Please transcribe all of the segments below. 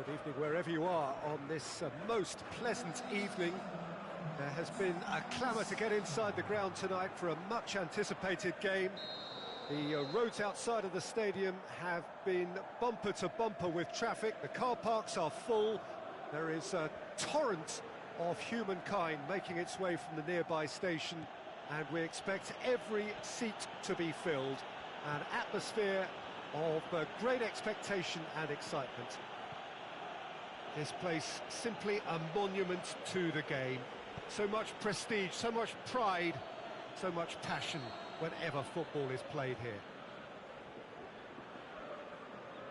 Good evening wherever you are on this most pleasant evening. There has been a clamour to get inside the ground tonight for a much-anticipated game. The roads outside of the stadium have been bumper to bumper with traffic. The car parks are full. There is a torrent of humankind making its way from the nearby station, and we expect every seat to be filled. An atmosphere of great expectation and excitement. This place simply a monument to the game. So much prestige, so much pride, so much passion whenever football is played here.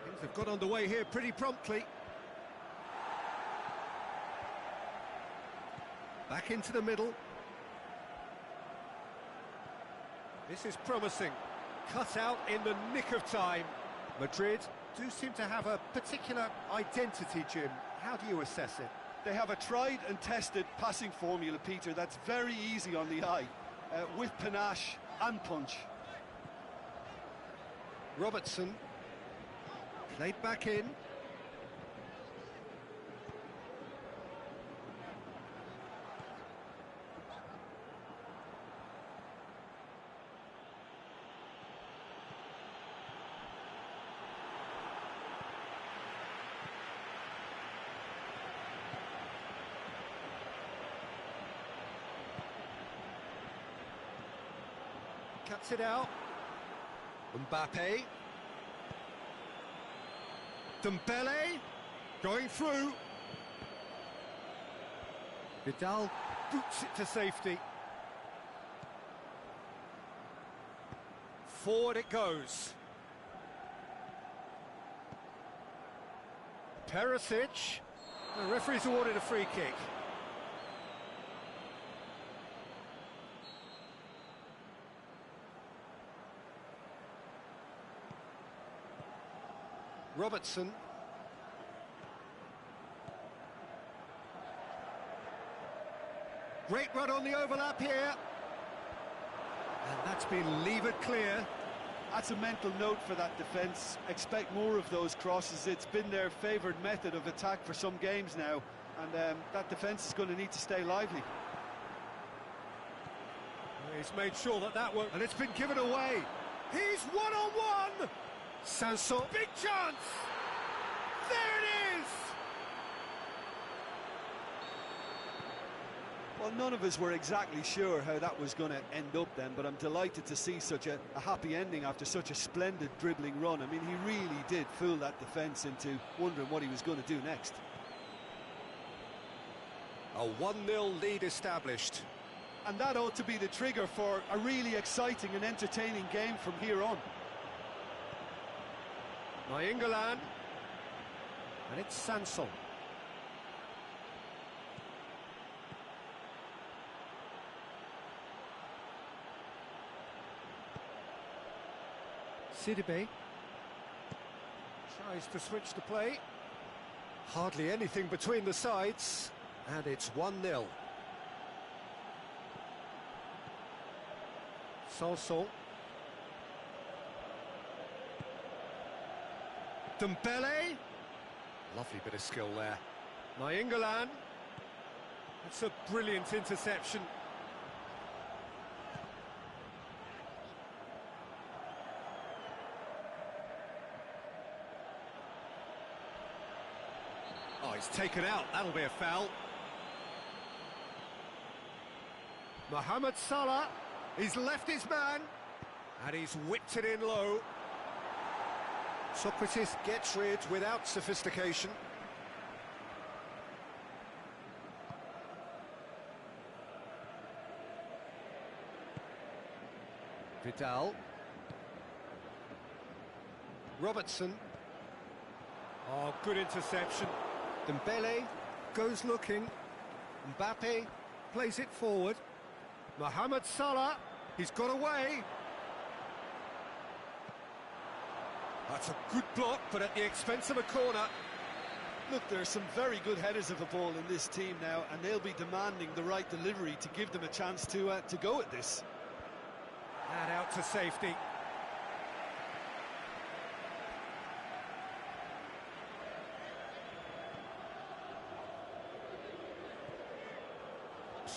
Things have got underway here pretty promptly. Back into the middle. This is promising. Cut out in the nick of time. Madrid do seem to have a particular identity, Jim. How do you assess it? They have a tried and tested passing formula, Peter, that's very easy on the eye, with panache and punch. Robertson, played back in. Cuts it out. Mbappe. Dembele going through. Vidal boots it to safety. Forward it goes. Perisic. The referee's awarded a free kick. Robertson. Great run on the overlap here. And that's been levered clear. That's a mental note for that defence. Expect more of those crosses. It's been their favoured method of attack for some games now. And that defence is going to need to stay lively. He's made sure that won't... And it's been given away. He's one-on-one! Sanson, big chance! There it is! Well, none of us were exactly sure how that was going to end up then, but I'm delighted to see such a happy ending after such a splendid dribbling run. I mean, he really did fool that defence into wondering what he was going to do next. A 1-0 lead established. And that ought to be the trigger for a really exciting and entertaining game from here on. Nainggolan, and it's Sanson. Sidibe tries to switch the play. Hardly anything between the sides, and it's 1-0. Sanson. Dembele, lovely bit of skill there. Nainggolan, it's a brilliant interception. Oh, he's taken out, that'll be a foul. Mohamed Salah, he's left his man, and he's whipped it in low. Socrates gets rid without sophistication. Vidal. Robertson. Oh, good interception. Dembele goes looking. Mbappe plays it forward. Mohamed Salah, he's got away. That's a good block, but at the expense of a corner. Look, there are some very good headers of the ball in this team now, and they'll be demanding the right delivery to give them a chance to go at this. And out to safety.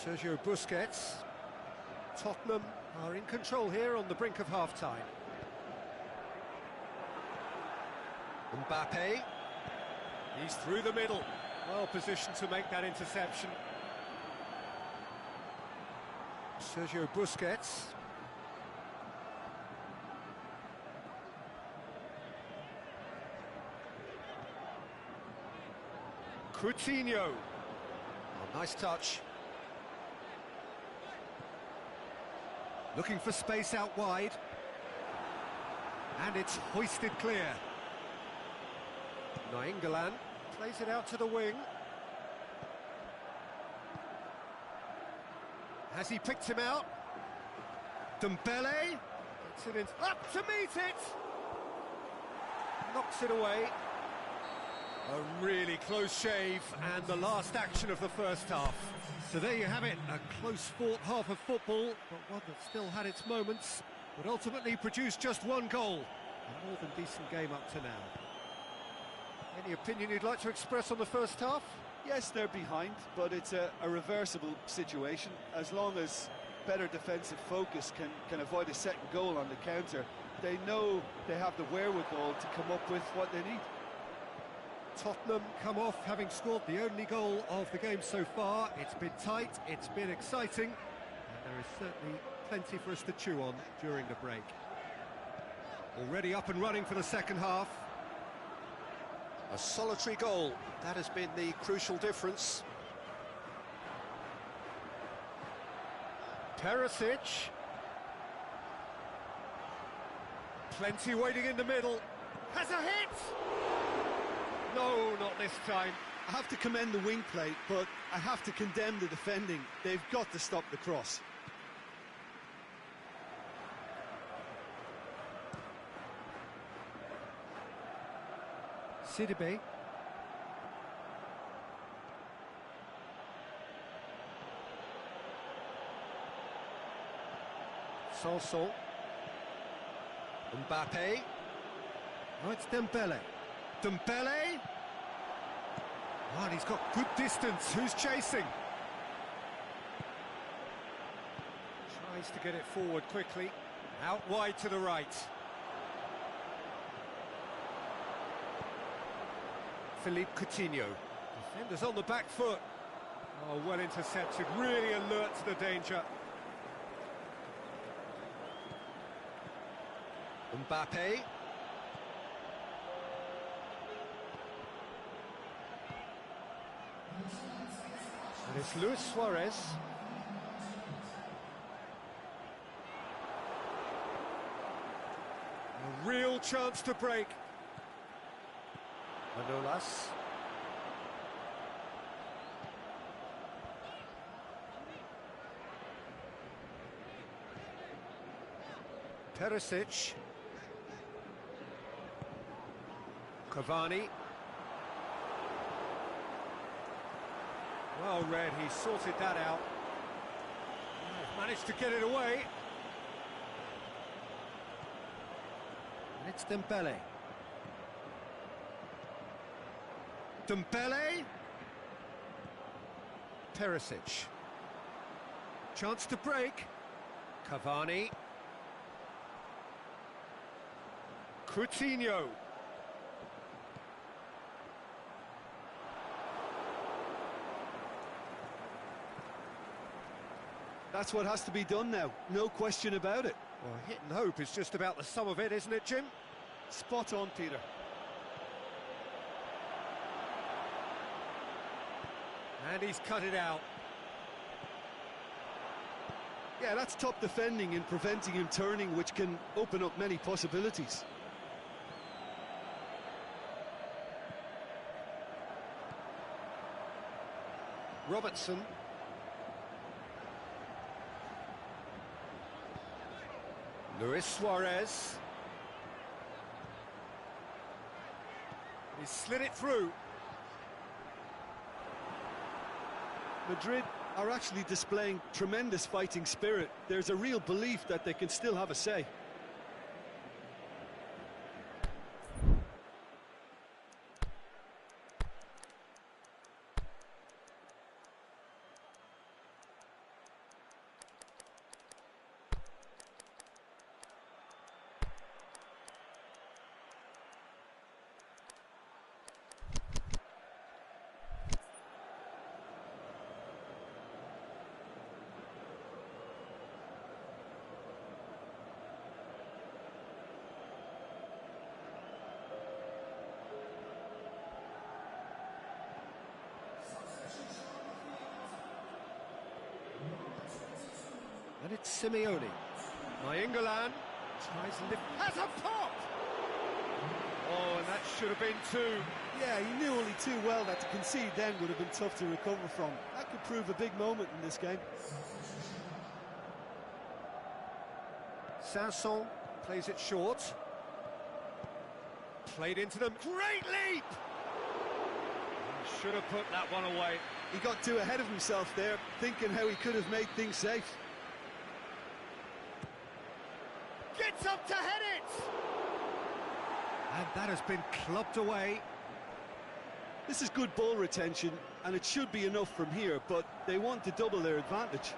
Sergio Busquets. Tottenham are in control here on the brink of half-time. Mbappe. He's through the middle. Well positioned to make that interception. Sergio Busquets. Coutinho. Oh, nice touch. Looking for space out wide. And it's hoisted clear. Nainggolan plays it out to the wing. Has he picked him out? Dembele gets it in, up to meet it! Knocks it away. A really close shave, and the last action of the first half. So there you have it, a close-fought half of football, but one that still had its moments, but ultimately produced just one goal. A more than decent game up to now. Any opinion you'd like to express on the first half? Yes, they're behind, but it's a reversible situation. As long as better defensive focus can avoid a second goal on the counter, they know they have the wherewithal to come up with what they need. Tottenham come off having scored the only goal of the game so far. It's been tight, it's been exciting, and there is certainly plenty for us to chew on during the break. Already up and running for the second half. A solitary goal, that has been the crucial difference. Perisic. Plenty waiting in the middle. Has a hit! No, not this time. I have to commend the wing play, but I have to condemn the defending. They've got to stop the cross. Sidibe. Sanson. Mbappe. Oh, it's Dembele. Dembele. Oh, and he's got good distance. Who's chasing? Tries to get it forward quickly. Out wide to the right. Philippe Coutinho. Defenders on the back foot. Oh, well intercepted. Really alert to the danger. Mbappe. And it's Luis Suarez. A real chance to break. Manolas. Perisic. Cavani. Well read, he sorted that out. Managed to get it away. And it's Dembele. Dembele. Perisic. Chance to break. Cavani. Coutinho. That's what has to be done now, no question about it. Well, hit and hope is just about the sum of it, isn't it, Jim? Spot on, Peter. And he's cut it out. Yeah, that's top defending and preventing him turning, which can open up many possibilities. Robertson. Luis Suarez. He slid it through. Madrid are actually displaying tremendous fighting spirit. There's a real belief that they can still have a say. And it's Simeone. Nainggolan tries to lift, has a pop! Oh, and that should have been two. Yeah, he knew only too well that to concede then would have been tough to recover from. That could prove a big moment in this game. Sanson plays it short. Played into them. Great leap! Should have put that one away. He got too ahead of himself there, thinking how he could have made things safe. Gets up to head it! And that has been clubbed away. This is good ball retention, and it should be enough from here, but they want to double their advantage.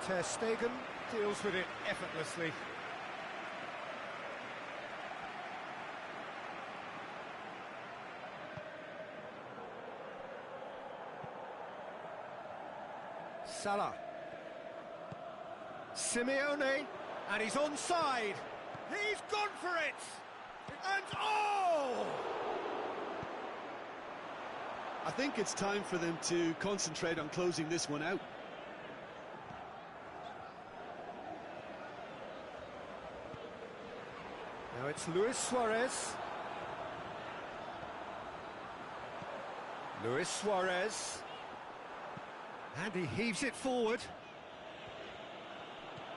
Ter Stegen deals with it effortlessly. Salah. Simeone, and he's onside. He's gone for it! And oh! I think it's time for them to concentrate on closing this one out. Now it's Luis Suarez. Luis Suarez. And he heaves it forward.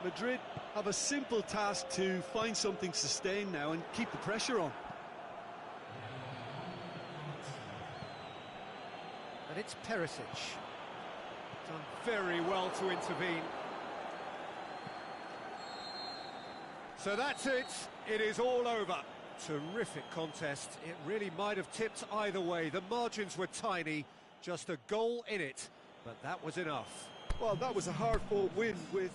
Madrid have a simple task to find something sustained now and keep the pressure on. And it's Perisic. Done very well to intervene. So that's it. It is all over. Terrific contest. It really might have tipped either way. The margins were tiny. Just a goal in it. But that was enough. Well, that was a hard-fought win with...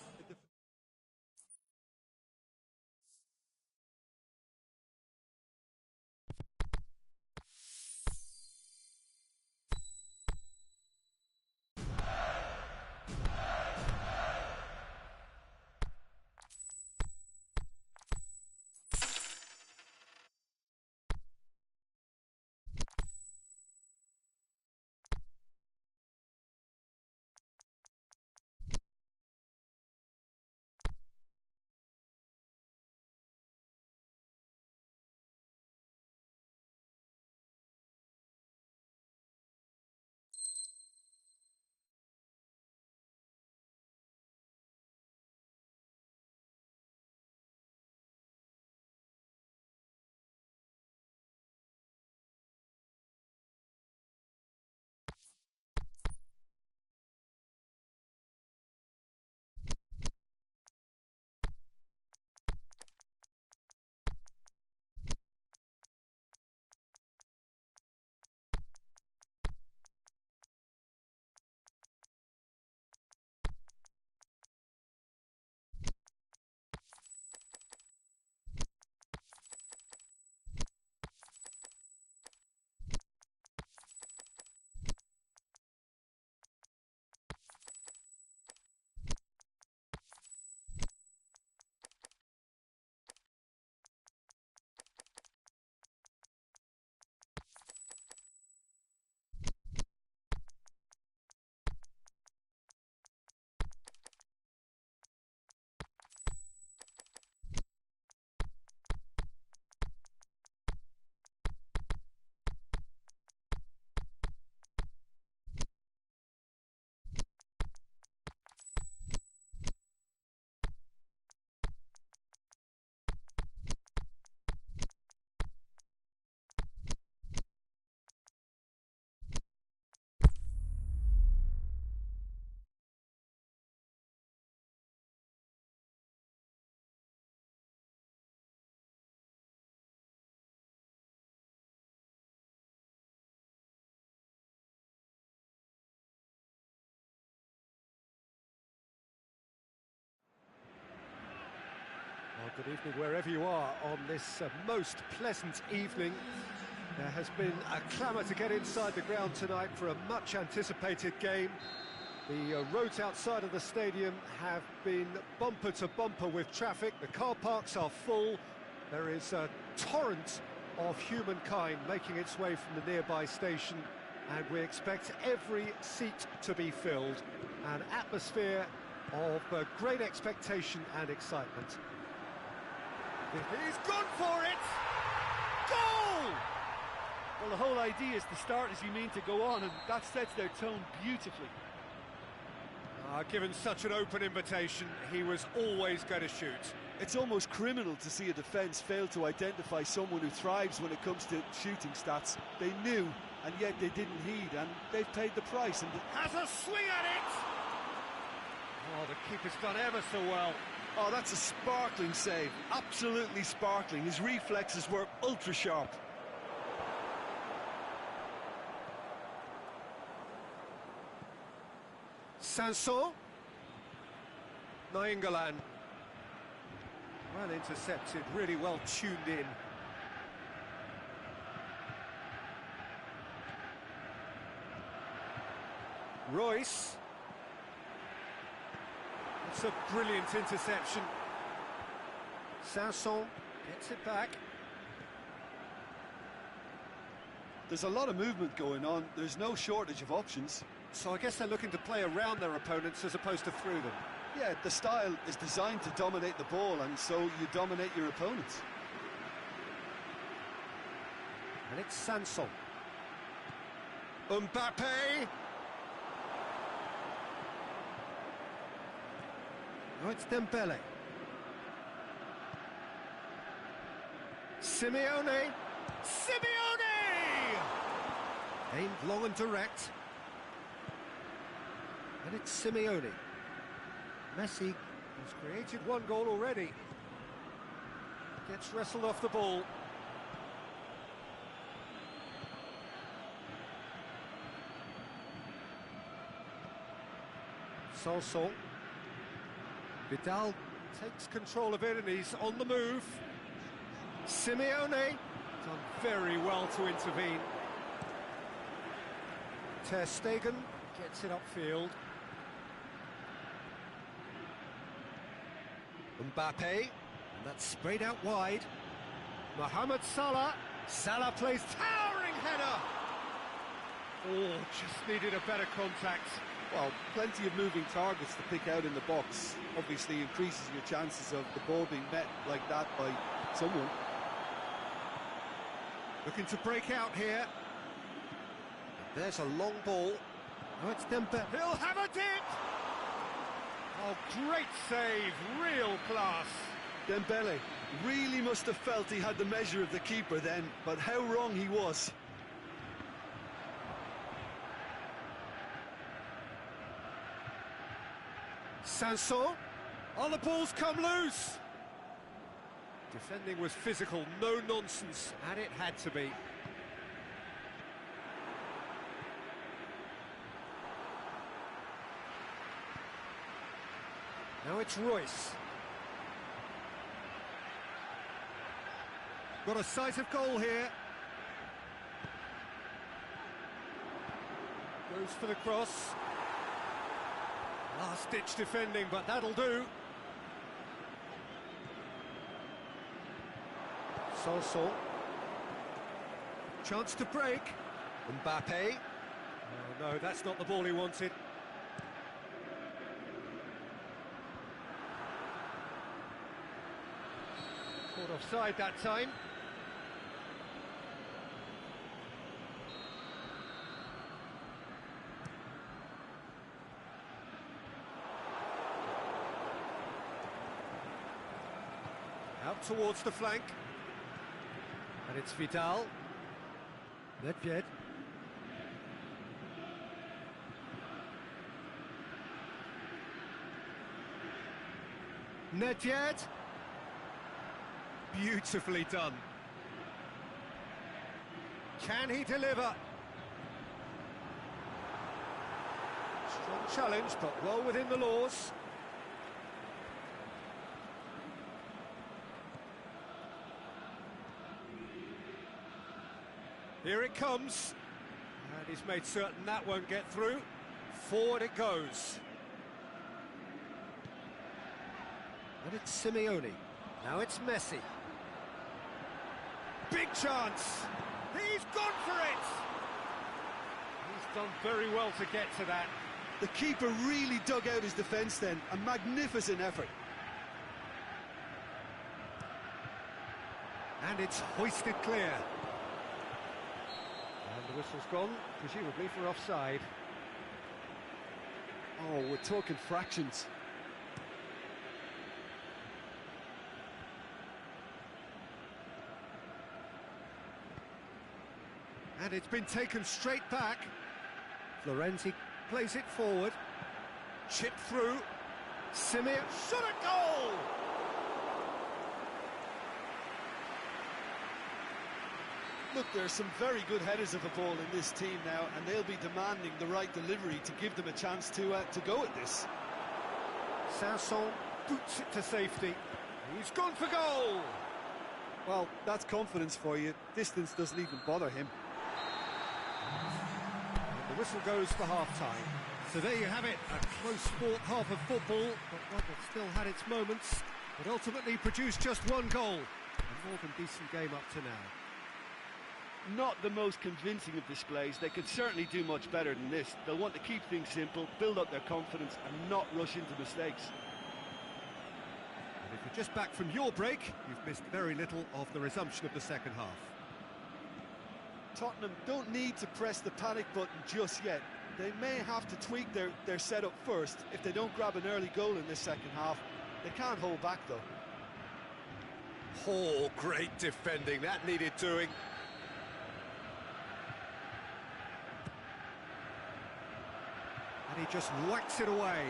Well, good evening wherever you are on this most pleasant evening. There has been a clamour to get inside the ground tonight for a much anticipated game. The roads outside of the stadium have been bumper to bumper with traffic. The car parks are full. There is a torrent of humankind making its way from the nearby station and we expect every seat to be filled. An atmosphere of great expectation and excitement. He's gone for it! Goal! Well, the whole idea is to start as you mean to go on, and that sets their tone beautifully. Given such an open invitation, he was always going to shoot. It's almost criminal to see a defence fail to identify someone who thrives when it comes to shooting stats. They knew, and yet they didn't heed, and they've paid the price. And has a swing at it! Oh, the keeper's done ever so well. Oh, that's a sparkling save. Absolutely sparkling. His reflexes were ultra sharp. Sanson. Nainggolan. Well intercepted, really well tuned in. Royce. It's a brilliant interception. Sanson gets it back. There's a lot of movement going on. There's no shortage of options. So I guess they're looking to play around their opponents as opposed to through them. Yeah, the style is designed to dominate the ball, and so you dominate your opponents. And it's Sanson. Mbappe. Oh, it's Dembele. Simeone. Simeone! Aimed long and direct. And it's Simeone. Messi has created one goal already. Gets wrestled off the ball. Sanson. Vidal takes control of it and he's on the move. Simeone done very well to intervene. Ter Stegen gets it upfield. Mbappe, and that's sprayed out wide. Mohamed Salah. Salah plays towering header. Oh, just needed a better contact. Well, plenty of moving targets to pick out in the box. Obviously increases your chances of the ball being met like that by someone. Looking to break out here. There's a long ball. Oh, it's Dembele. He'll have a dip! Oh, great save, real class. Dembele really must have felt he had the measure of the keeper then, but how wrong he was. Sanson. Oh, the ball's come loose. Defending was physical, no nonsense, and it had to be. Now it's Royce. Got a sight of goal here. Goes for the cross. Last-ditch defending, but that'll do. Sanson. Chance to break. Mbappe. Oh, no, that's not the ball he wanted. Caught offside that time. Out towards the flank. And it's Vidal. Nedved. Nedved. Beautifully done. Can he deliver? Strong challenge, but well within the laws. Here it comes. And he's made certain that won't get through. Forward it goes. And it's Simeone. Now it's Messi. Big chance. He's gone for it. done very well to get to that. The keeper really dug out his defence then. A magnificent effort. And it's hoisted clear. And the whistle's gone, presumably for offside. Oh, we're talking fractions. And it's been taken straight back. Florenzi plays it forward. Chipped through. Simir shot a goal! Look, there's some very good headers of the ball in this team now, and they'll be demanding the right delivery to give them a chance to go at this. Sanson boots it to safety. He's gone for goal! Well, that's confidence for you. Distance doesn't even bother him. And the whistle goes for half-time. So there you have it, a close sport half of football, but one that still had its moments, but ultimately produced just one goal. A more than decent game up to now. Not the most convincing of displays. They could certainly do much better than this. They'll want to keep things simple, build up their confidence and not rush into mistakes. And if you're just back from your break, you've missed very little of the resumption of the second half. Tottenham don't need to press the panic button just yet. They may have to tweak their setup first. If they don't grab an early goal in this second half, they can't hold back though. Oh, great defending, that needed doing. And he just whacks it away.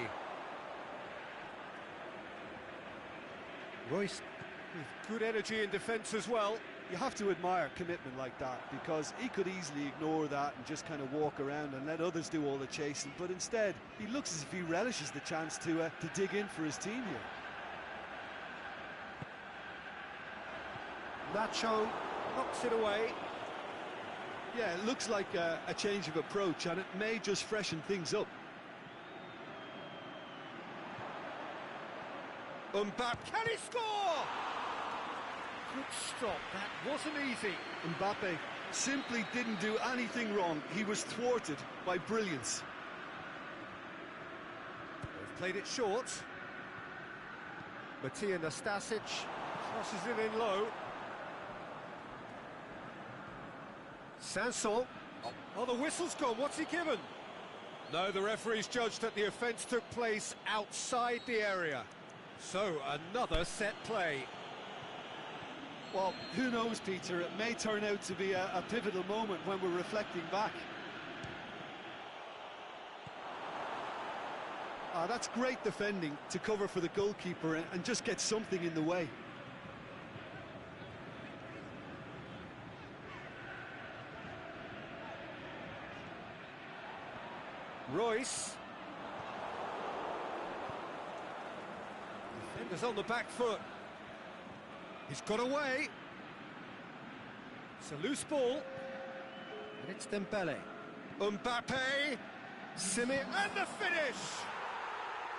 Royce with good energy in defence as well. You have to admire commitment like that, because he could easily ignore that and just kind of walk around and let others do all the chasing, but instead he looks as if he relishes the chance to dig in for his team here. Nacho knocks it away. Yeah, it looks like a change of approach, and it may just freshen things up. Mbappe, can he score? Good stop, that wasn't easy. Mbappe simply didn't do anything wrong. He was thwarted by brilliance. They've played it short. Matija Nastasic crosses it in low. Sanson. Oh, the whistle's gone. What's he given? No, the referee's judged that the offence took place outside the area. So, another set play. Well, who knows, Peter? It may turn out to be a pivotal moment when we're reflecting back. That's great defending to cover for the goalkeeper and just get something in the way. Royce. Defender's on the back foot. He's got away. It's a loose ball. And it's Dembele. Mbappe. Simir. And the finish!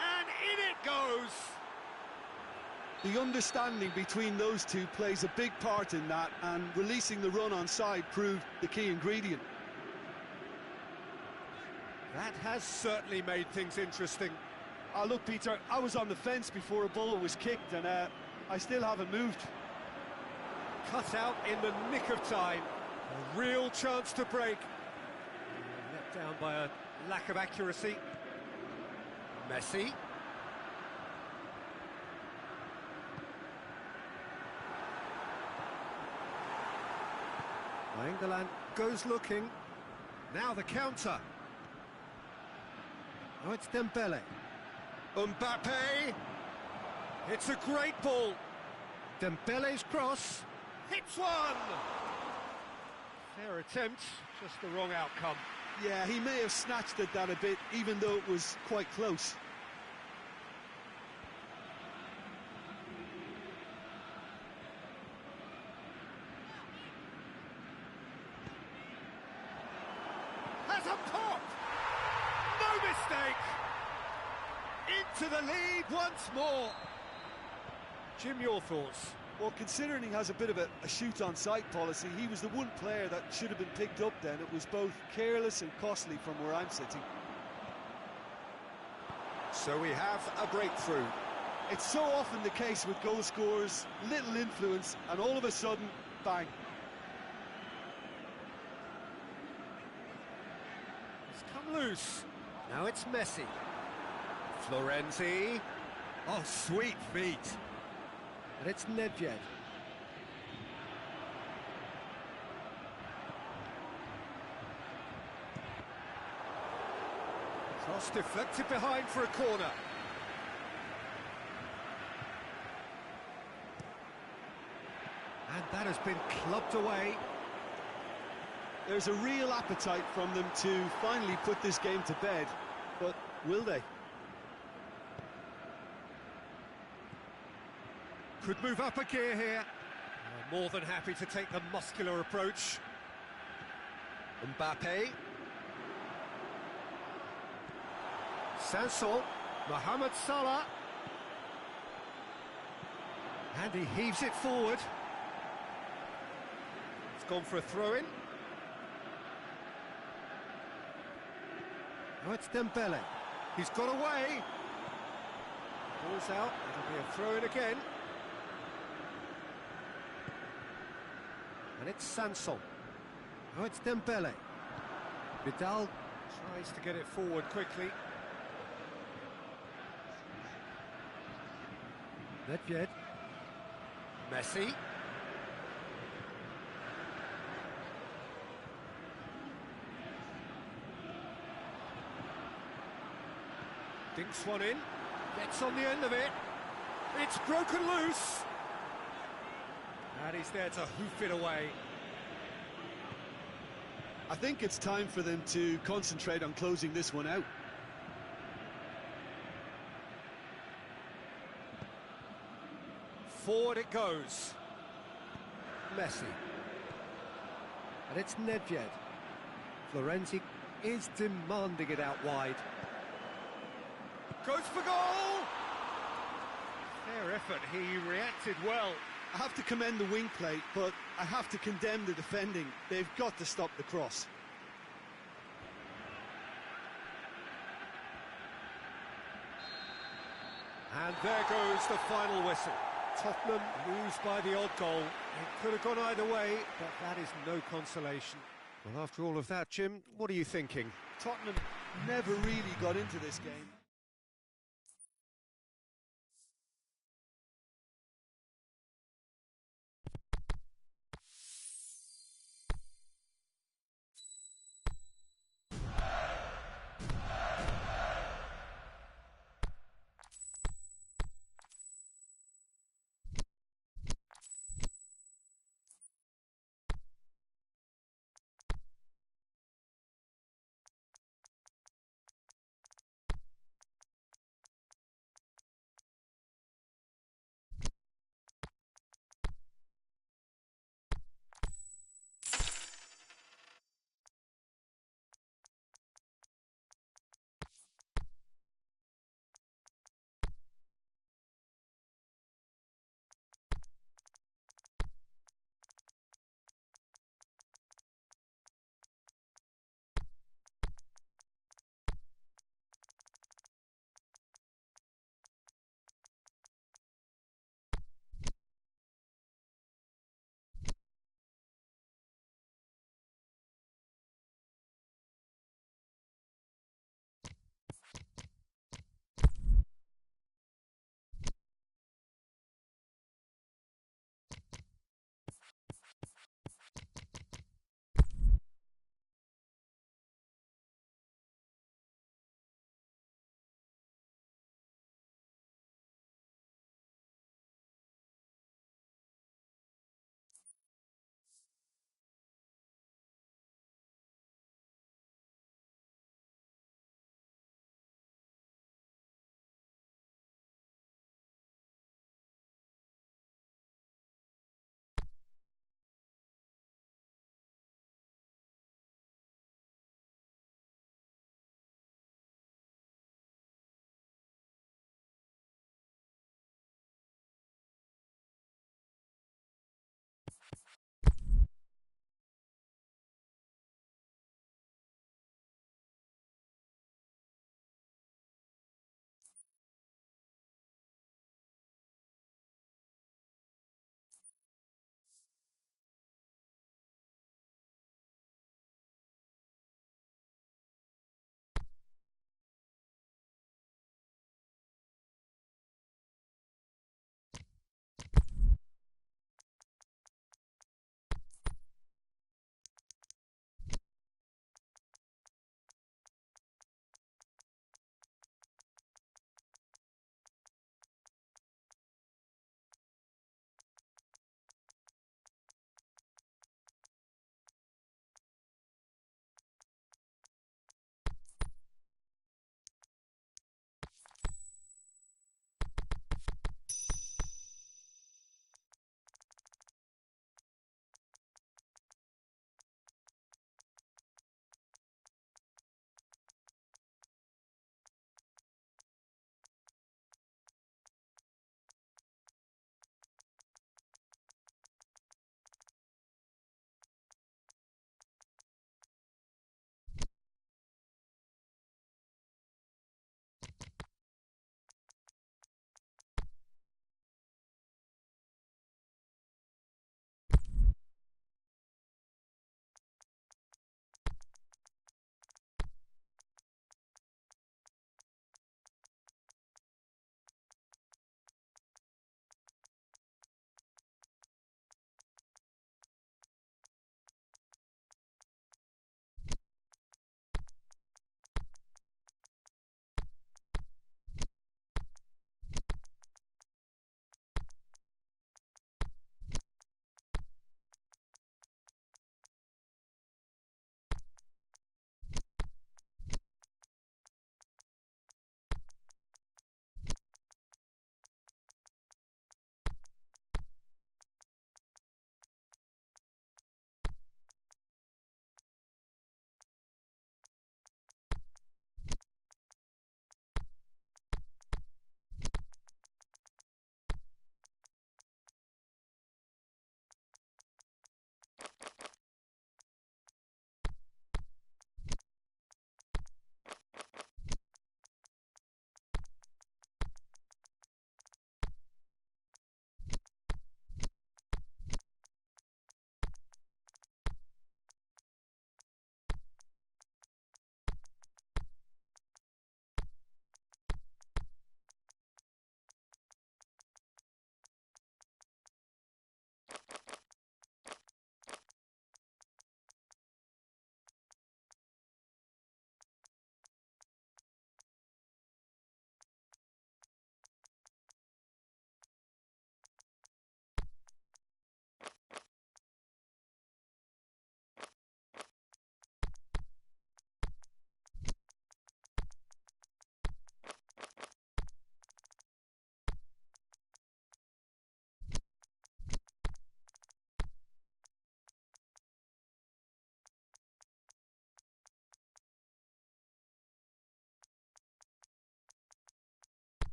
And in it goes! The understanding between those two plays a big part in that, and releasing the run on side proved the key ingredient. That has certainly made things interesting. Look, Peter, I was on the fence before a ball was kicked, and I still haven't moved. Cut out in the nick of time. A real chance to break. Let down by a lack of accuracy. Messi. England goes looking. Now the counter. Now it's Dembele. Mbappe. It's a great ball. Dembele's cross. Hits one! Fair attempt, just the wrong outcome. Yeah, he may have snatched at that a bit, even though it was quite close. Has a pop! No mistake! Into the lead once more. Jim, your thoughts? Well, considering he has a bit of a shoot-on-sight policy, he was the one player that should have been picked up then. It was both careless and costly from where I'm sitting. So we have a breakthrough. It's so often the case with goal scorers, little influence, and all of a sudden, bang. It's come loose. Now it's Messi. Florenzi. Oh, sweet feet. And it's Nedved. Cross deflected behind for a corner. And that has been clubbed away. There's a real appetite from them to finally put this game to bed, but will they? Could move up a gear here. More than happy to take the muscular approach. Mbappe. Sanson. Mohamed Salah. And he heaves it forward. It's gone for a throw-in. Now it's Dembele. He's got away. Ball's out. It'll be a throw-in again. And it's Sanson. Now it's Dembele. Vidal tries to get it forward quickly. Nedved. Messi. Dinks one in. Gets on the end of it. It's broken loose. And he's there to hoof it away. I think it's time for them to concentrate on closing this one out. Forward it goes. Messi. And it's Nedved. Florenzi is demanding it out wide. Goes for goal! Fair effort, he reacted well. I have to commend the wing play, but I have to condemn the defending. They've got to stop the cross. And there goes the final whistle. Tottenham lose by the odd goal. It could have gone either way, but that is no consolation. Well, after all of that, Jim, what are you thinking? Tottenham never really got into this game.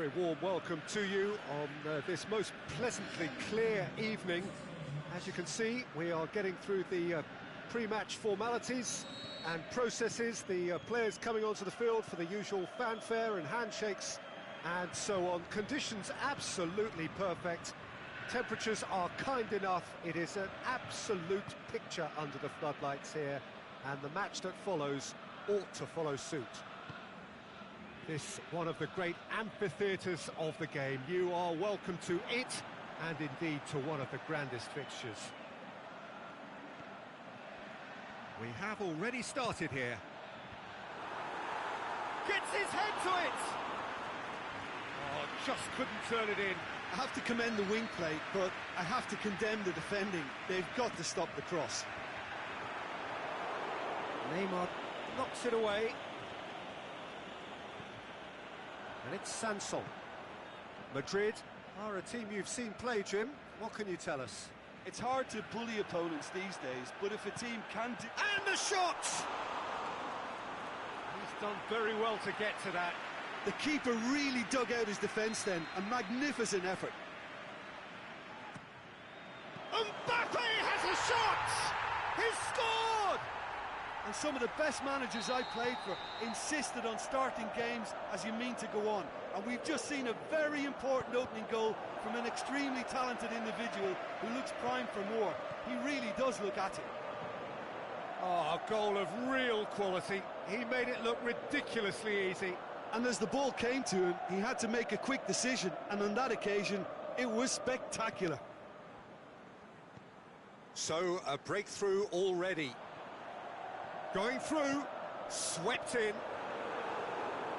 very warm welcome to you on this most pleasantly clear evening. As you can see, we are getting through the pre-match formalities and processes, the players coming onto the field for the usual fanfare and handshakes and so on. Conditions absolutely perfect. Temperatures are kind enough. It is an absolute picture under the floodlights here, and the match that follows ought to follow suit. This one of the great amphitheatres of the game. You are welcome to it, and indeed to one of the grandest fixtures. We have already started here. Gets his head to it! Oh, just couldn't turn it in. I have to commend the wing play, but I have to condemn the defending. They've got to stop the cross. Neymar knocks it away. And it's Sanson. Madrid are a team you've seen play, Jim. What can you tell us? It's hard to bully opponents these days, but if a team can do... And the shot! He's done very well to get to that. The keeper really dug out his defence then. A magnificent effort. Mbappe has a shot! He's scored! And some of the best managers I played for insisted on starting games as you mean to go on. And we've just seen a very important opening goal from an extremely talented individual who looks primed for more. He really does look at it. Oh, a goal of real quality. He made it look ridiculously easy. And as the ball came to him, he had to make a quick decision. And on that occasion, it was spectacular. So, a breakthrough already. Going through, swept in.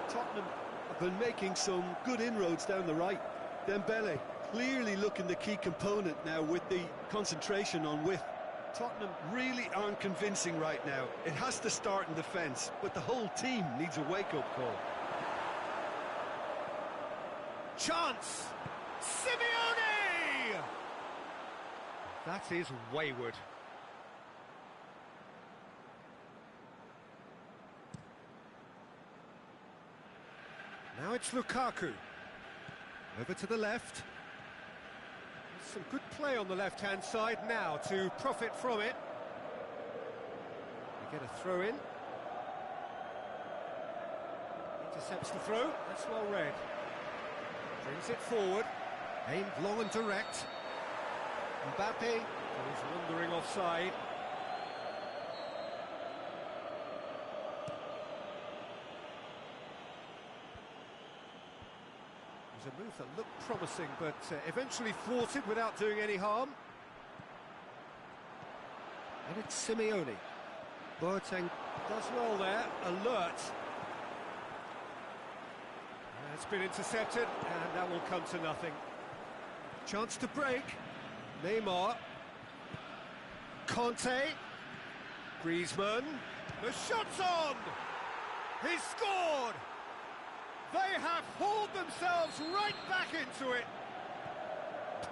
Tottenham have been making some good inroads down the right. Dembele clearly looking the key component now with the concentration on width. Tottenham really aren't convincing right now. It has to start in defence, but the whole team needs a wake-up call. Chance! Simeone! That is wayward. Now it's Lukaku. Over to the left. Some good play on the left-hand side now to profit from it. We get a throw in. Intercepts the throw. That's well read. Brings it forward. Aimed long and direct. Mbappe is wandering offside. It was a move that looked promising, but eventually thwarted without doing any harm. And it's Simeone. Boateng does well there, alert. It's been intercepted, and that will come to nothing. Chance to break. Neymar. Conte. Griezmann. The shot's on! He's scored! They have hauled themselves right back into it.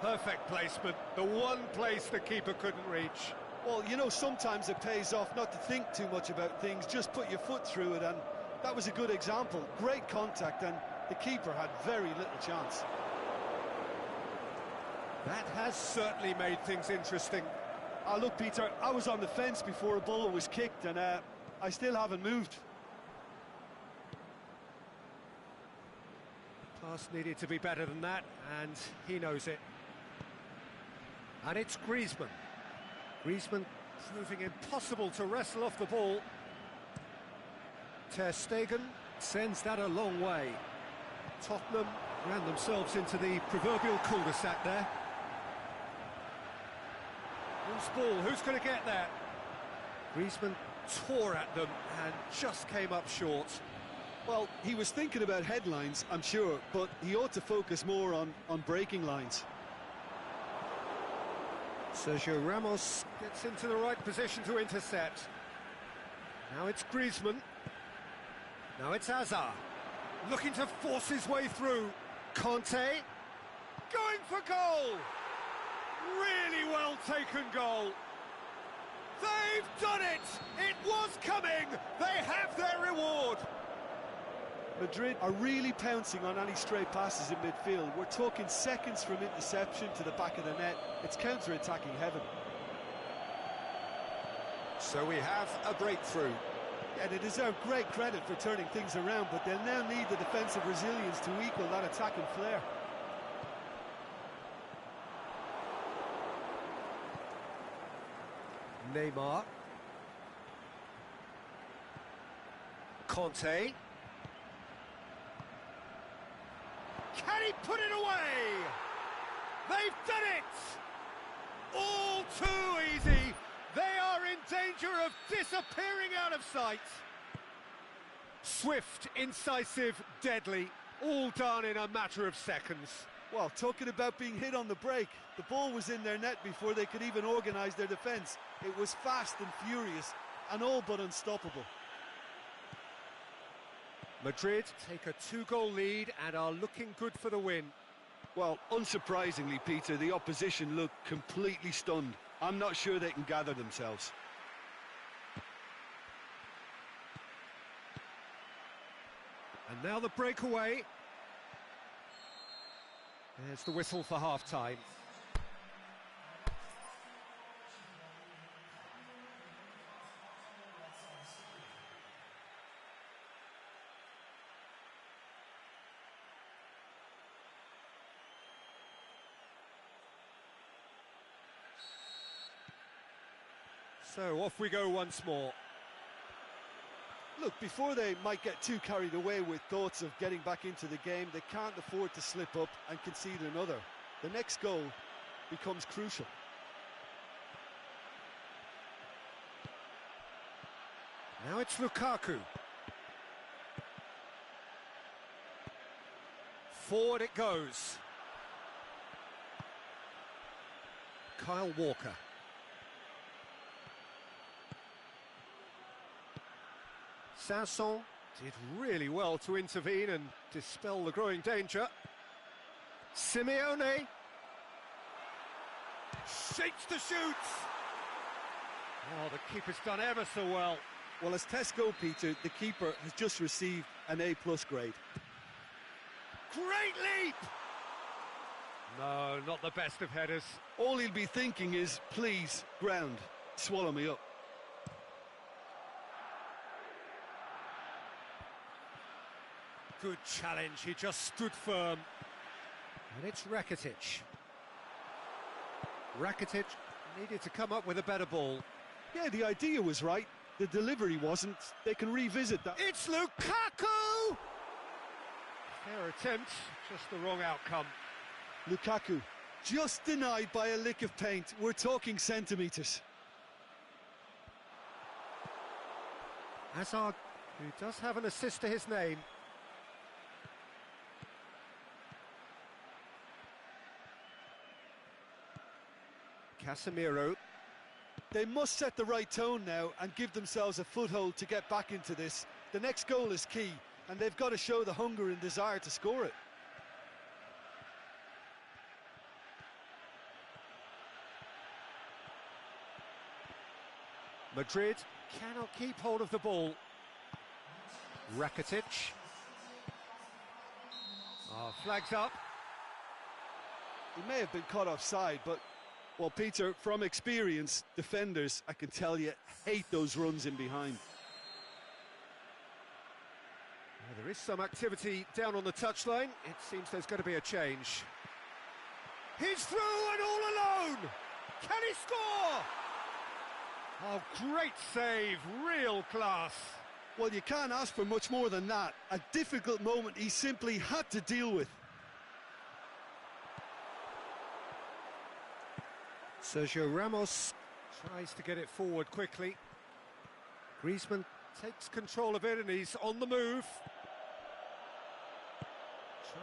Perfect placement, the one place the keeper couldn't reach. Well, you know, sometimes it pays off not to think too much about things, just put your foot through it, and that was a good example. Great contact, and the keeper had very little chance. That has certainly made things interesting. Look, Peter, I was on the fence before a ball was kicked, and I still haven't moved. Pass needed to be better than that, and he knows it. And it's Griezmann. Griezmann proving impossible to wrestle off the ball. Ter Stegen sends that a long way. Tottenham ran themselves into the proverbial cul-de-sac there. Loose ball, who's going to get that? Griezmann tore at them and just came up short. Well, he was thinking about headlines, I'm sure, but he ought to focus more on breaking lines. Sergio Ramos gets into the right position to intercept. Now it's Griezmann. Now it's Hazard. Looking to force his way through. Conte. Going for goal! Really well taken goal. They've done it! It was coming! They have their reward! Madrid are really pouncing on any stray passes in midfield. We're talking seconds from interception to the back of the net. It's counter-attacking heaven. So we have a breakthrough. Yeah, they deserve great credit for turning things around, but they'll now need the defensive resilience to equal that attacking flair. Neymar. Conte. Can he put it away? They've done it! All too easy. They are in danger of disappearing out of sight. Swift, incisive, deadly, all done in a matter of seconds. Well, talking about being hit on the break, the ball was in their net before they could even organise their defence. It was fast and furious, and all but unstoppable. Madrid take a 2-goal lead and are looking good for the win. Well, unsurprisingly, Peter, the opposition look completely stunned. I'm not sure they can gather themselves. And now the breakaway. There's the whistle for half-time. So off we go once more. Look, before they might get too carried away with thoughts of getting back into the game, they can't afford to slip up and concede another. The next goal becomes crucial. Now it's Lukaku. Forward it goes. Kyle Walker. Sanson did really well to intervene and dispel the growing danger. Simeone shapes the shoot. Oh, the keeper's done ever so well. Well, as tests go, Peter, the keeper has just received an A+ grade. Great leap! No, not the best of headers. All he'll be thinking is, please, ground, swallow me up. Good challenge, he just stood firm. And it's Rakitic. Rakitic needed to come up with a better ball. Yeah, the idea was right. The delivery wasn't. They can revisit that. It's Lukaku! Fair attempt, just the wrong outcome. Lukaku, just denied by a lick of paint. We're talking centimetres. Hazard, who does have an assist to his name. Casemiro. They must set the right tone now and give themselves a foothold to get back into this. The next goal is key, and they've got to show the hunger and desire to score it. Madrid cannot keep hold of the ball. Rakitic. Oh, flags up. He may have been caught offside, but... Well, Peter, from experience, defenders, I can tell you, hate those runs in behind. Well, there is some activity down on the touchline. It seems there's going to be a change. He's through and all alone! Can he score? Oh, great save, real class. Well, you can't ask for much more than that. A difficult moment he simply had to deal with. Sergio Ramos tries to get it forward quickly. Griezmann takes control of it and he's on the move.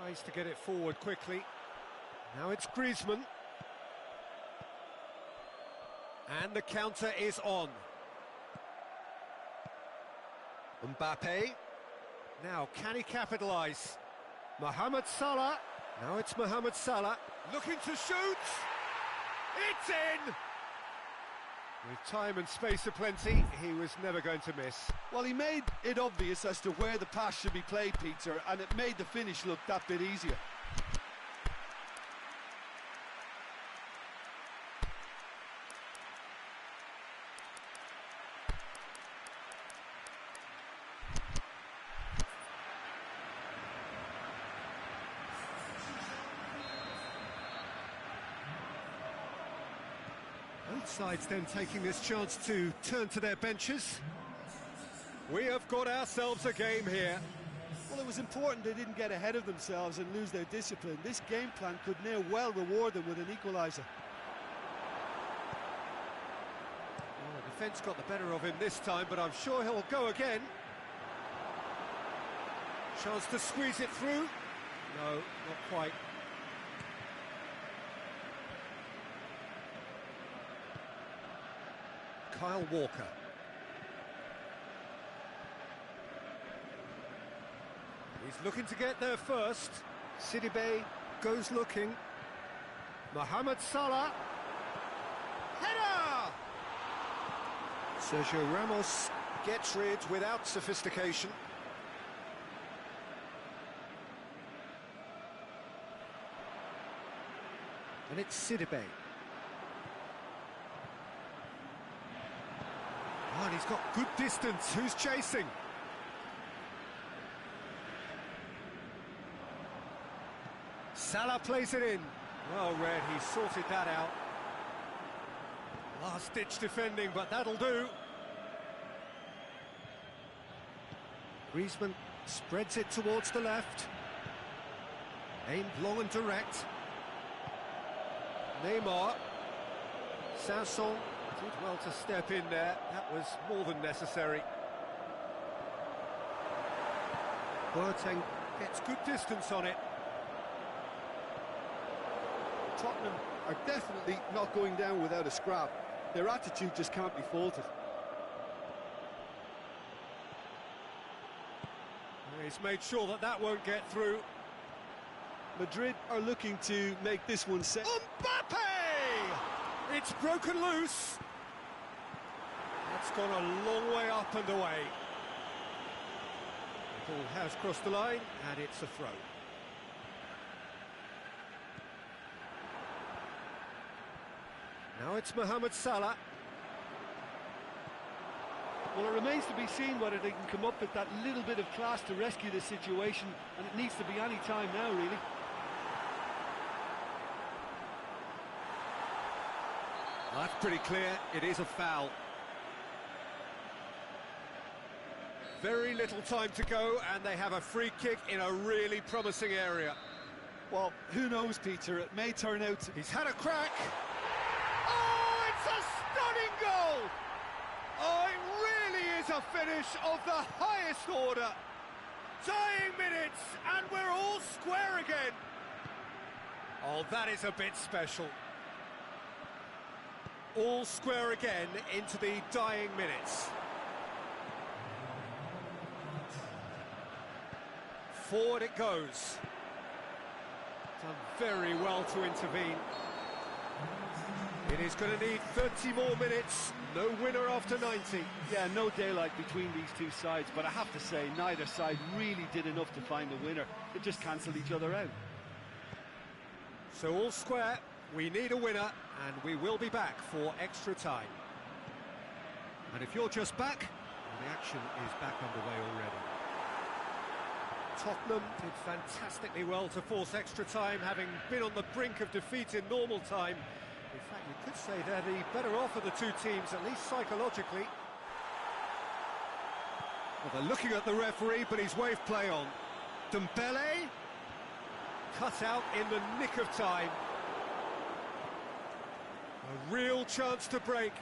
Tries to get it forward quickly. Now it's Griezmann. And the counter is on. Mbappe. Now, can he capitalise? Mohamed Salah. Now it's Mohamed Salah. Looking to shoot. It's in! With time and space aplenty, he was never going to miss. Well, he made it obvious as to where the pass should be played, Peter, and it made the finish look that bit easier. Both sides then taking this chance to turn to their benches. We have got ourselves a game here. Well, it was important they didn't get ahead of themselves and lose their discipline. This game plan could near well reward them with an equaliser. Well, the defence got the better of him this time, but I'm sure he'll go again. Chance to squeeze it through. No, not quite. Kyle Walker. He's looking to get there first. Sidibe goes looking. Mohamed Salah. Header! Sergio Ramos gets rid without sophistication. And it's Sidibe. Oh, and he's got good distance. Who's chasing? Salah plays it in. Well read, he sorted that out. Last-ditch defending, but that'll do. Griezmann spreads it towards the left. Aimed long and direct. Neymar. Sanson did well to step in there. That was more than necessary. Boateng gets good distance on it. Tottenham are definitely not going down without a scrap. Their attitude just can't be faulted. He's made sure that that won't get through. Madrid are looking to make this one set. Mbappe! It's broken loose. That's gone a long way up and away. The ball has crossed the line, and it's a throw. Now it's Mohamed Salah. Well, it remains to be seen whether they can come up with that little bit of class to rescue the situation, and it needs to be any time now, really. That's pretty clear, it is a foul. Very little time to go, and they have a free kick in a really promising area. Well, who knows, Peter, it may turn out to... He's had a crack. Oh, it's a stunning goal! Oh, it really is a finish of the highest order. Dying minutes, and we're all square again. Oh, that is a bit special. All square again into the dying minutes. Forward it goes. Done very well to intervene. It is going to need 30 more minutes. No winner after 90. Yeah, no daylight between these two sides, but I have to say, neither side really did enough to find a winner. They just cancelled each other out. So all square, we need a winner, and we will be back for extra time. And if you're just back, well, the action is back underway already. Tottenham did fantastically well to force extra time, having been on the brink of defeat in normal time. In fact, you could say they're the better off of the two teams, at least psychologically. Well, they're looking at the referee, but he's waved play on. Dembele, cut out in the nick of time. A real chance to break.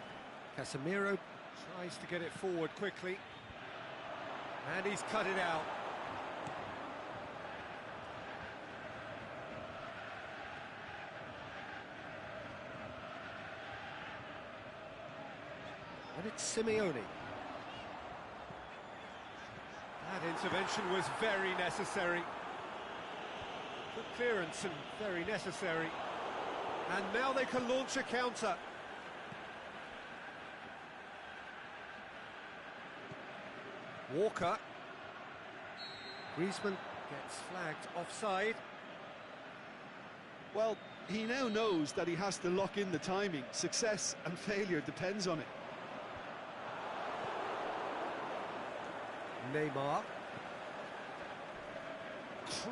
Casemiro tries to get it forward quickly. And he's cut it out. And it's Simeone. That intervention was very necessary. Good clearance and very necessary. And now they can launch a counter. Walker. Griezmann gets flagged offside. Well, he now knows that he has to lock in the timing. Success and failure depends on it. Neymar.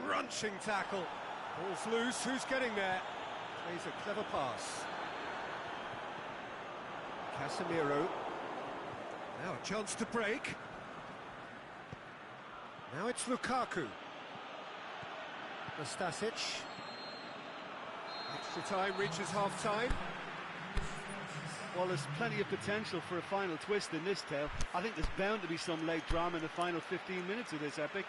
Crunching tackle. Ball's loose, who's getting there? Plays a clever pass. Casemiro. Now a chance to break. Now it's Lukaku. Nastasic. Extra time reaches half-time. Well, there's plenty of potential for a final twist in this tale. I think there's bound to be some late drama in the final 15 minutes of this epic.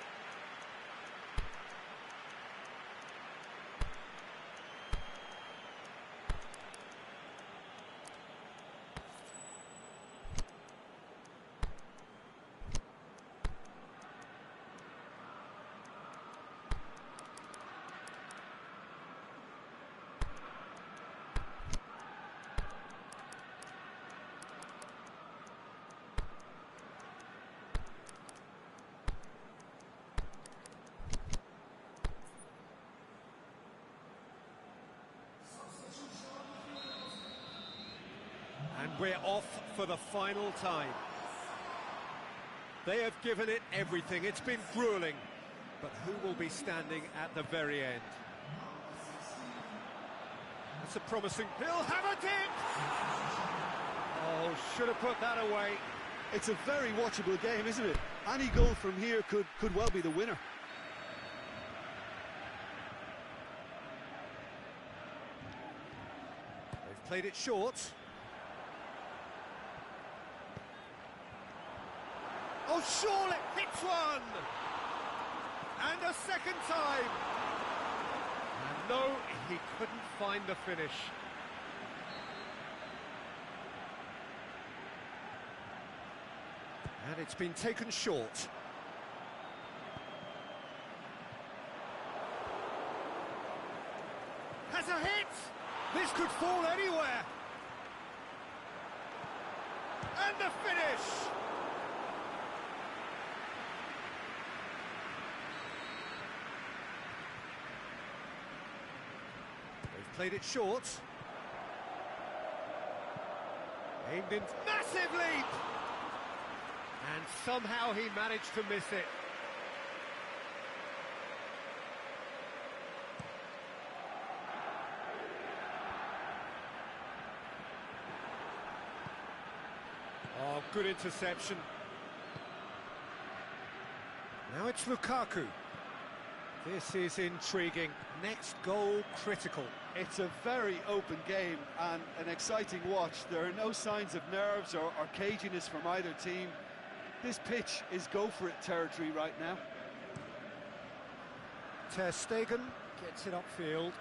And we're off for the final time. They have given it everything. It's been grueling. But who will be standing at the very end? That's a promising... He'll have a dip! Oh, should have put that away. It's a very watchable game, isn't it? Any goal from here could well be the winner. They've played it short. Oh, surely hits one! And a second time! And no, he couldn't find the finish. And it's been taken short. Has a hit! This could fall anywhere! And the finish! Played it short. Aimed in, massive leap! And somehow he managed to miss it. Oh, good interception. Now it's Lukaku. This is intriguing. Next goal critical. It's a very open game and an exciting watch. There are no signs of nerves or caginess from either team. This pitch is go-for-it territory right now. Ter Stegen gets it upfield.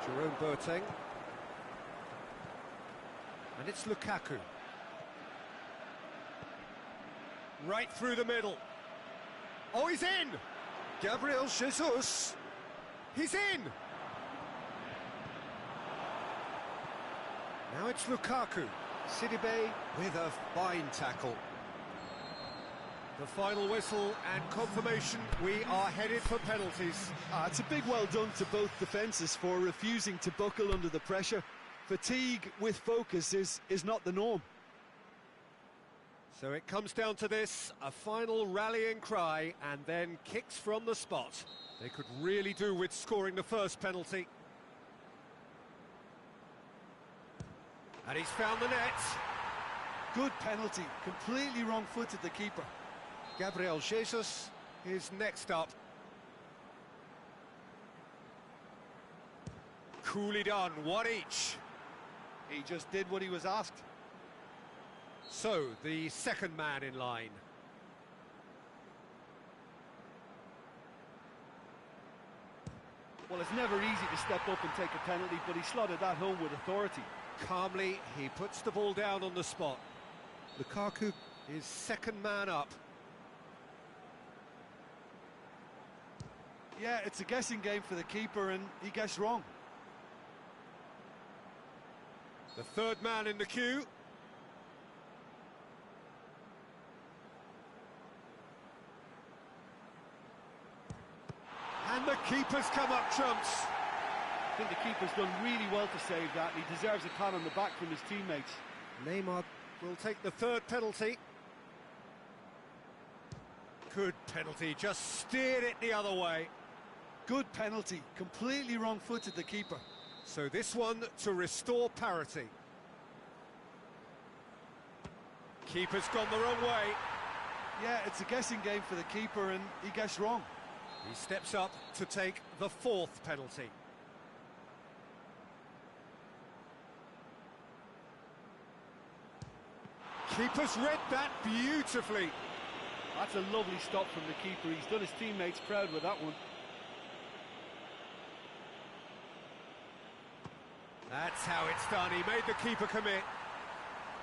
Jerome Boateng. And it's Lukaku. Right through the middle. Oh, he's in! Gabriel Jesus. He's in! Now it's Lukaku. Sidibe with a fine tackle. The final whistle and confirmation, we are headed for penalties. It's a big well done to both defences for refusing to buckle under the pressure. Fatigue with focus is not the norm. So it comes down to this, a final rallying cry, and then kicks from the spot. They could really do with scoring the first penalty. And he's found the net. Good penalty, completely wrong-footed the keeper. Gabriel Jesus is next up. Coolly done, one each. He just did what he was asked. So, the second man in line. Well, it's never easy to step up and take a penalty, but he slotted that home with authority. Calmly, he puts the ball down on the spot. Lukaku is second man up. Yeah, it's a guessing game for the keeper, and he guessed wrong. The third man in the queue. And the keeper's come up trumps. I think the keeper's done really well to save that, and he deserves a pat on the back from his teammates. Neymar will take the third penalty. Good penalty, just steered it the other way. Good penalty, completely wrong-footed the keeper. So this one to restore parity. Keeper's gone the wrong way. Yeah, it's a guessing game for the keeper, and he guessed wrong. He steps up to take the fourth penalty. Keeper's read that beautifully. That's a lovely stop from the keeper. He's done his teammates proud with that one. That's how it's done. He made the keeper commit.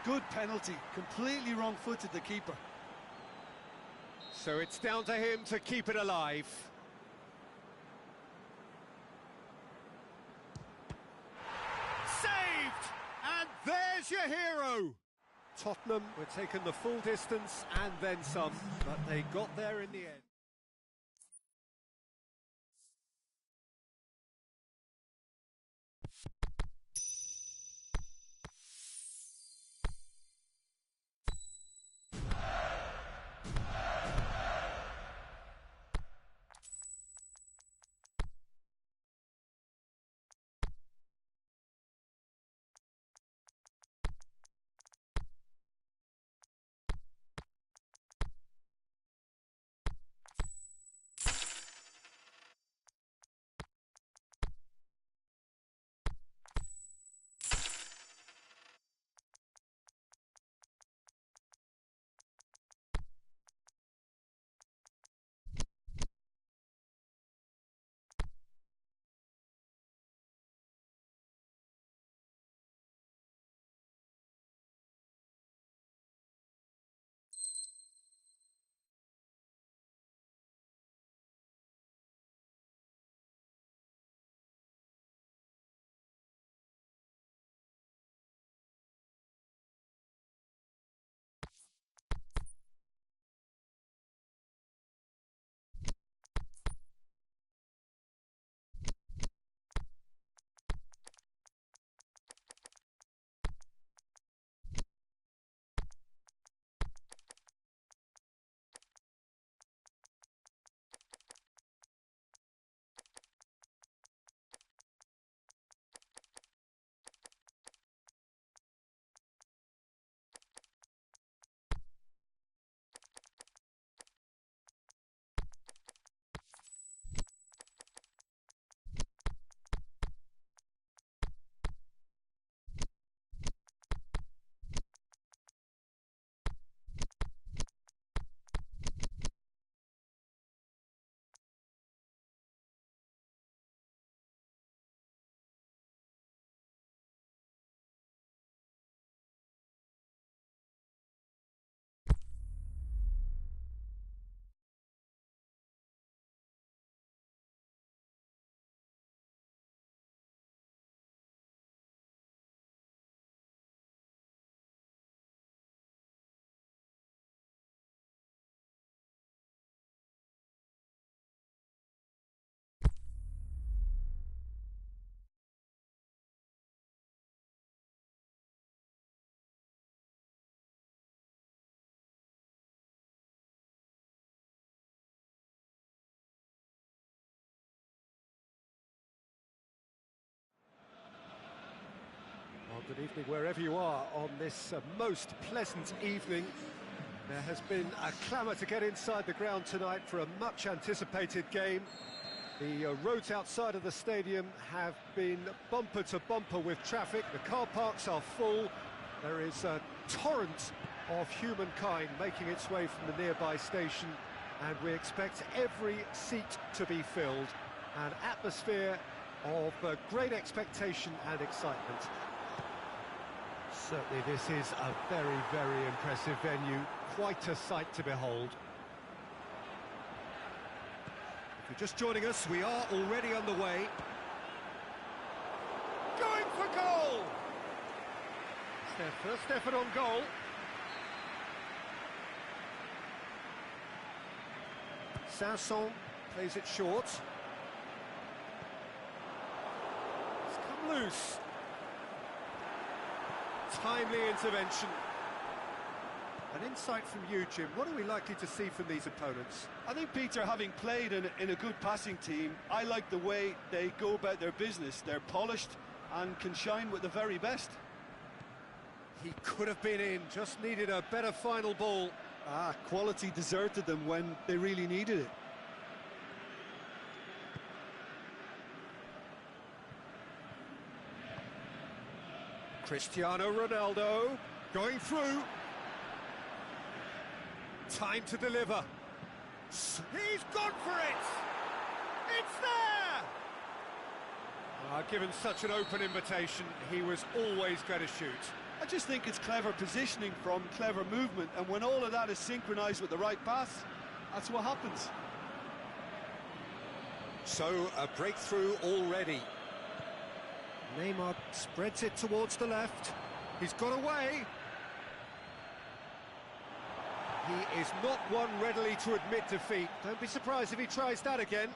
Good penalty, completely wrong-footed the keeper. So it's down to him to keep it alive. Saved! And there's your hero! Tottenham were taking the full distance and then some, but they got there in the end. Good evening wherever you are on this most pleasant evening. There has been a clamour to get inside the ground tonight for a much anticipated game. The roads outside of the stadium have been bumper to bumper with traffic. The car parks are full. There is a torrent of humankind making its way from the nearby station, and we expect every seat to be filled. An atmosphere of great expectation and excitement. Certainly this is a very, very impressive venue, quite a sight to behold. If you're just joining us, we are already underway. Going for goal! It's their first effort on goal. Sanson plays it short. It's come loose. Timely intervention. An insight from you, Jim. What are we likely to see from these opponents? I think, Peter, having played in a good passing team, I like the way they go about their business. They're polished and can shine with the very best. He could have been in, just needed a better final ball. Quality deserted them when they really needed it. Cristiano Ronaldo going through. Time to deliver. He's gone for it! It's there! Given such an open invitation, he was always going to shoot. I just think it's clever positioning from clever movement, and when all of that is synchronised with the right pass, that's what happens. So, a breakthrough already. Neymar spreads it towards the left. He's got away. He is not one readily to admit defeat. Don't be surprised if he tries that again.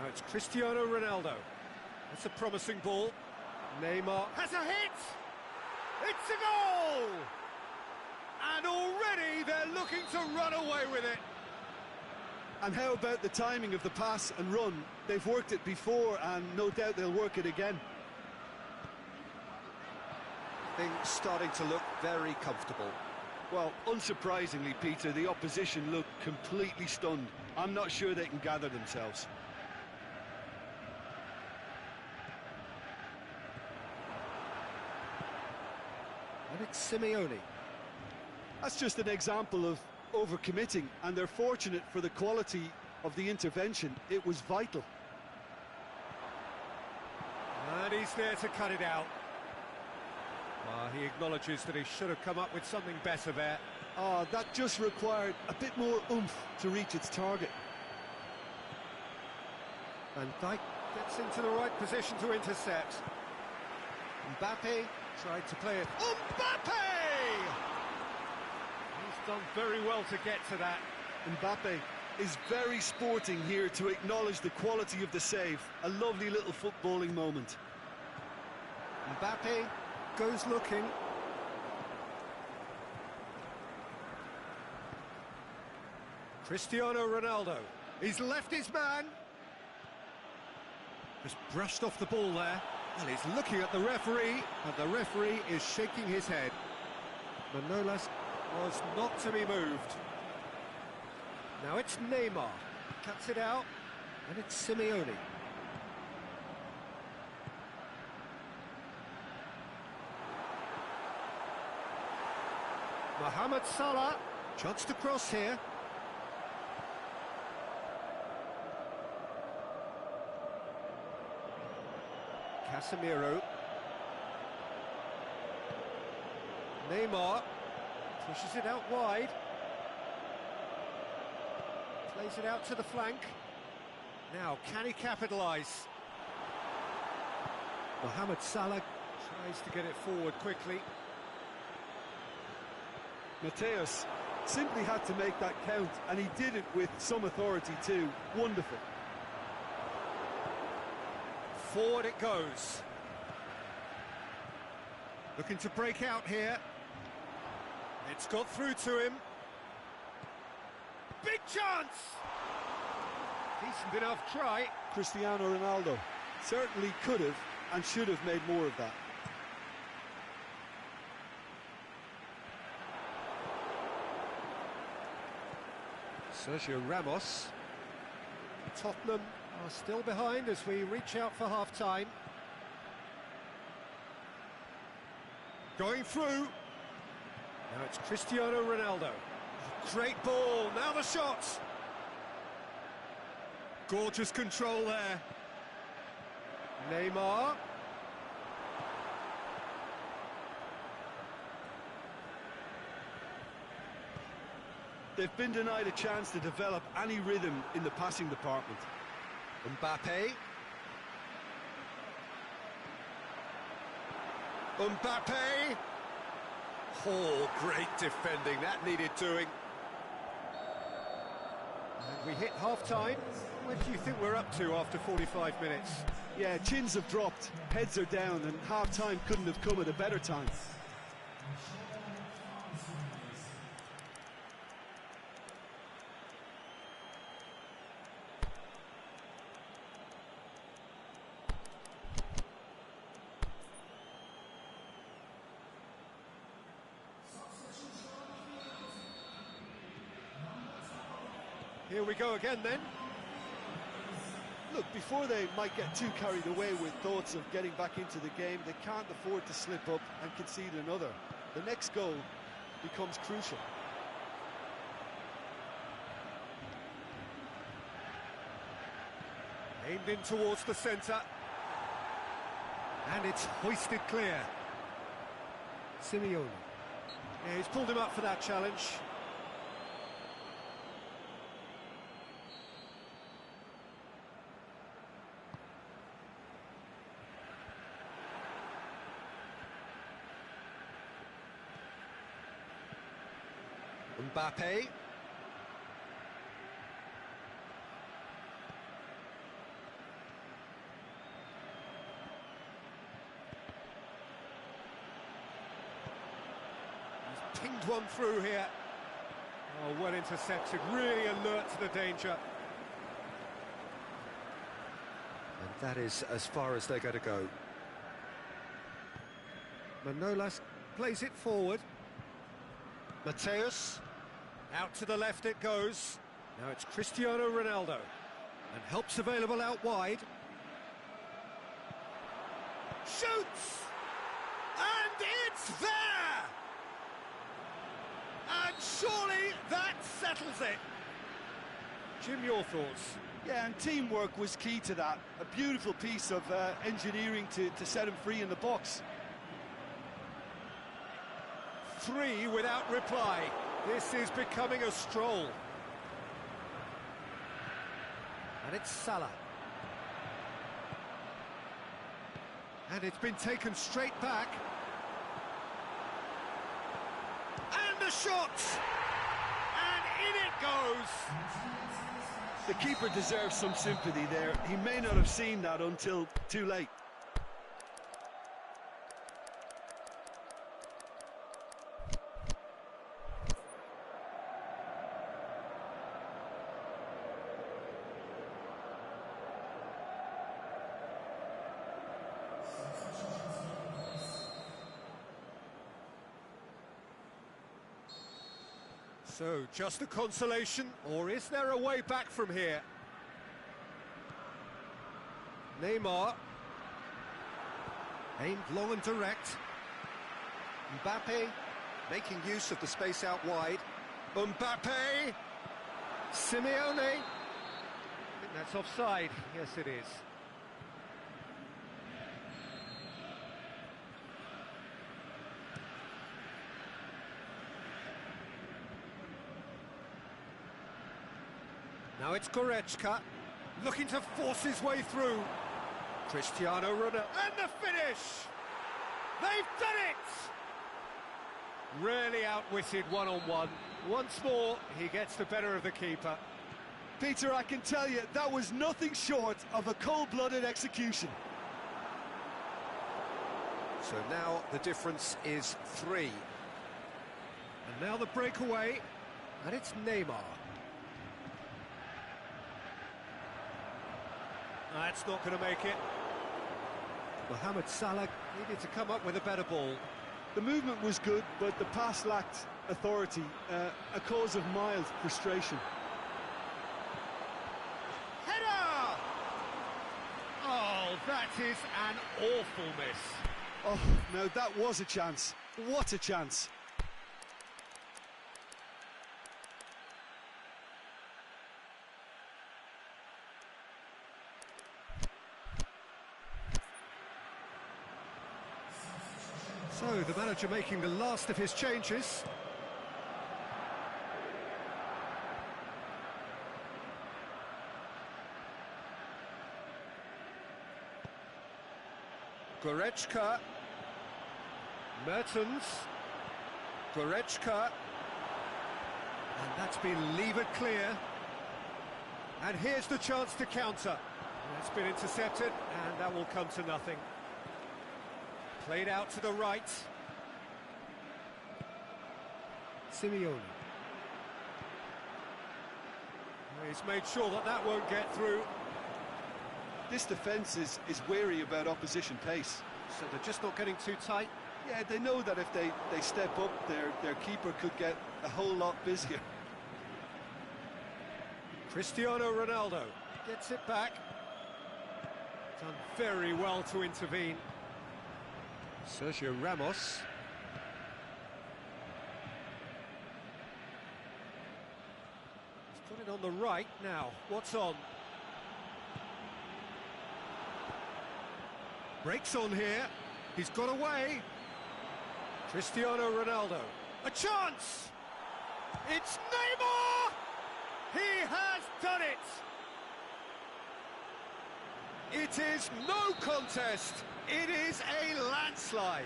Now it's Cristiano Ronaldo. That's a promising ball. Neymar has a hit! It's a goal! And already they're looking to run away with it. And how about the timing of the pass and run? They've worked it before and no doubt they'll work it again. Things starting to look very comfortable. Well, unsurprisingly, Peter, the opposition look completely stunned. I'm not sure they can gather themselves. And it's Simeone. That's just an example of overcommitting, and they're fortunate for the quality of the intervention. It was vital. And he's there to cut it out. He acknowledges that he should have come up with something better there. That just required a bit more oomph to reach its target. Van Dijk gets into the right position to intercept. Mbappe tried to play it. Mbappe! He's done very well to get to that. Mbappe is very sporting here to acknowledge the quality of the save. A lovely little footballing moment. Mbappe goes looking. Cristiano Ronaldo. He's left his man. Just brushed off the ball there. Well, he's looking at the referee, and the referee is shaking his head. Manolas was not to be moved. Now it's Neymar. Cuts it out, and it's Simeone. Mohamed Salah, chance to cross here. Casemiro. Neymar pushes it out wide. Plays it out to the flank. Now, can he capitalise? Mohamed Salah tries to get it forward quickly. Mateus simply had to make that count, and he did it with some authority too. Wonderful. Forward it goes. Looking to break out here. It's got through to him. Big chance! Decent enough try. Cristiano Ronaldo certainly could have and should have made more of that. Sergio Ramos. Tottenham are still behind as we reach out for half-time. Going through. Now it's Cristiano Ronaldo. Great ball, now the shot. Gorgeous control there. Neymar. They've been denied a chance to develop any rhythm in the passing department. Mbappe. Mbappe! Oh, great defending, that needed doing. And we hit half-time. Where do you think we're up to after 45 minutes? Yeah, chins have dropped, heads are down, and half-time couldn't have come at a better time. Here we go again then. Look, before they might get too carried away with thoughts of getting back into the game, they can't afford to slip up and concede another. The next goal becomes crucial. Aimed in towards the centre. And it's hoisted clear. Simeone. Yeah, he's pulled him up for that challenge. Mbappe. He's pinged one through here. Oh, well intercepted, really alert to the danger. And that is as far as they're going to go. Manolas plays it forward. Mateus, out to the left it goes. Now it's Cristiano Ronaldo, and help's available out wide. Shoots! And it's there! And surely that settles it. Jim, your thoughts? Yeah, and teamwork was key to that. A beautiful piece of engineering to set him free in the box. 3 without reply. This is becoming a stroll. And it's Salah. And it's been taken straight back. And the shot! And in it goes! The keeper deserves some sympathy there. He may not have seen that until too late. So, just a consolation, or is there a way back from here? Neymar. Aimed long and direct. Mbappe making use of the space out wide. Mbappe! Simeone! I think that's offside. Yes, it is. Now it's Goretzka, looking to force his way through. Cristiano Ronaldo, and the finish! They've done it! Really outwitted one-on-one. Once more, he gets the better of the keeper. Peter, I can tell you, that was nothing short of a cold-blooded execution. So now the difference is 3. And now the breakaway, and it's Neymar. That's not going to make it. Mohamed Salah needed to come up with a better ball. The movement was good, but the pass lacked authority, a cause of mild frustration. Header! Oh, that is an awful miss. Oh, no, that was a chance. What a chance. So, the manager making the last of his changes. Goretzka. Mertens. Goretzka. And that's been levered clear. And here's the chance to counter. That's been intercepted, and that will come to nothing. Played out to the right. Simeone. He's made sure that that won't get through. This defence is wary about opposition pace. So they're just not getting too tight. Yeah, they know that if they step up, their keeper could get a whole lot busier. Cristiano Ronaldo gets it back. Done very well to intervene. Sergio Ramos. He's put it on the right now. What's on? Breaks on here. He's got away. Cristiano Ronaldo. A chance! It's Neymar! He has done it! It is no contest. It is a landslide.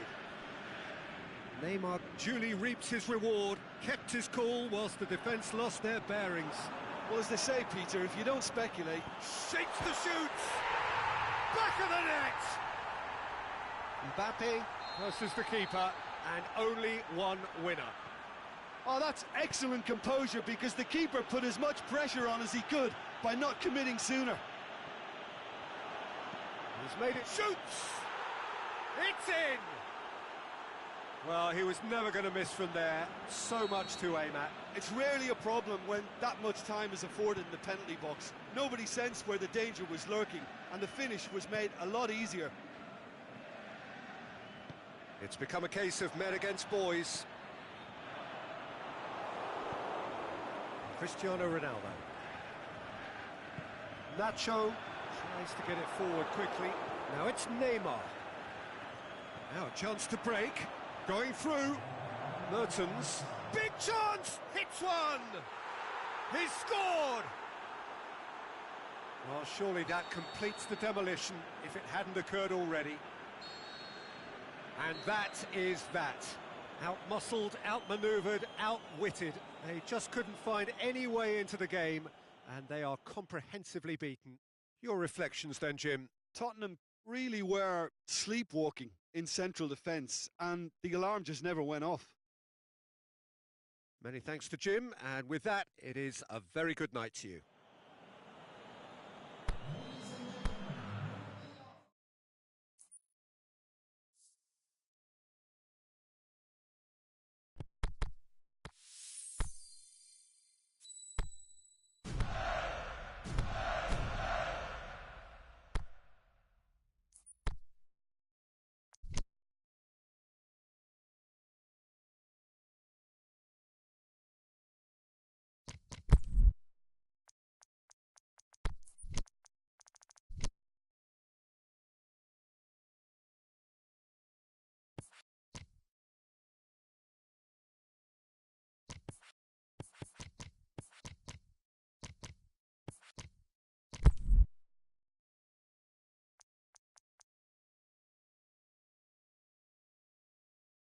Neymar duly reaps his reward, kept his cool whilst the defence lost their bearings. Well, as they say, Peter, if you don't speculate... Shakes the shoots! Back of the net! Mbappe versus the keeper, and only one winner. Oh, that's excellent composure, because the keeper put as much pressure on as he could by not committing sooner. He's made it, shoots! It's in! Well, he was never going to miss from there. So much to aim at. It's rarely a problem when that much time is afforded in the penalty box. Nobody sensed where the danger was lurking, and the finish was made a lot easier. It's become a case of men against boys. Cristiano Ronaldo. Nacho tries to get it forward quickly. Now it's Neymar. Now a chance to break. Going through. Mertens. Big chance! Hits one! He's scored! Well, surely that completes the demolition if it hadn't occurred already. And that is that. Out-muscled, out-manoeuvred, outwitted. They just couldn't find any way into the game, and they are comprehensively beaten. Your reflections then, Jim? Tottenham really were sleepwalking in central defence, and the alarm just never went off. Many thanks to Jim, and with that, it is a very good night to you.